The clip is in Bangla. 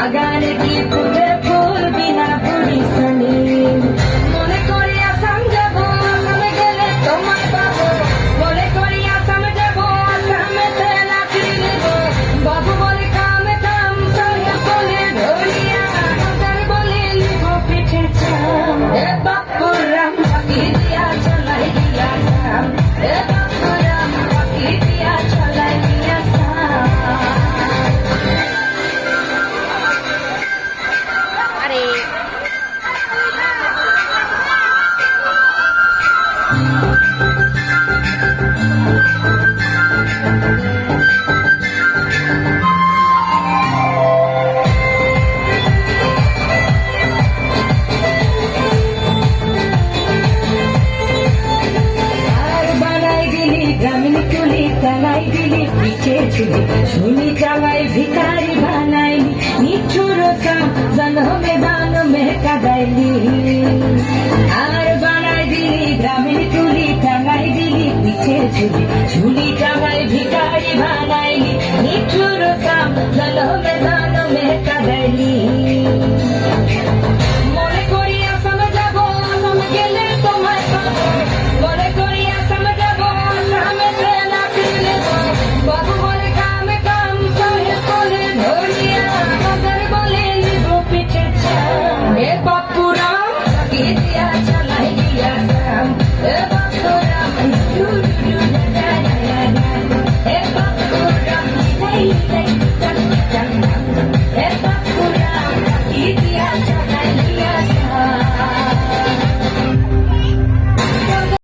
বাগানে কি ফুলে ফুল বিনা পরিশানি মনে করি আসাম যাব আসামে গেলে তোমায় পাবো মনে করি আসাম যাব আসামেতে নাচি নেব বাবু বলে কামে কাম সঙ্গে বলে ধরিয়া আমাদের বলে লিব পিঠে চাম এ বাপুরাম পাখি দিয়া চলাই দিয়া সাম এ বাপুরাম পাখি দিয়া চলাই দিয়া সাম আরে আর বানাই দিলি গ্রামীণ তুলি টাঙাই দিলি পিঠে চুলি ঝুলি টাঙাই ভিখারি বানাইলি নিঠুর কাম জন্মে দানমে কাদাইলি আর বানাই দিলি গ্রামীণ তুলি টাঙাই দিলি পিঠে চুলি ঝুলি টাঙাই ভিখারি বানাইলি নিঠুর কাম জন্মে দানমে কাদাইলি মনে করি আসাম যাব আসাম গেলে তোমায় পাবো মনে করি আসাম যাব আসামেতে নাচি নেব বাবু বলে কামে কাম সঙ্গে বলে ধরিয়া আমাদের বলে লিব পিঠে চাম এ বাপুরাম পাখি দিয়া চলাই দিয়া সাম এ বাপুরাম ডু ডু ডু ডা ডা ডা ডা এ বাপুরাম লাই লাই টান টান টান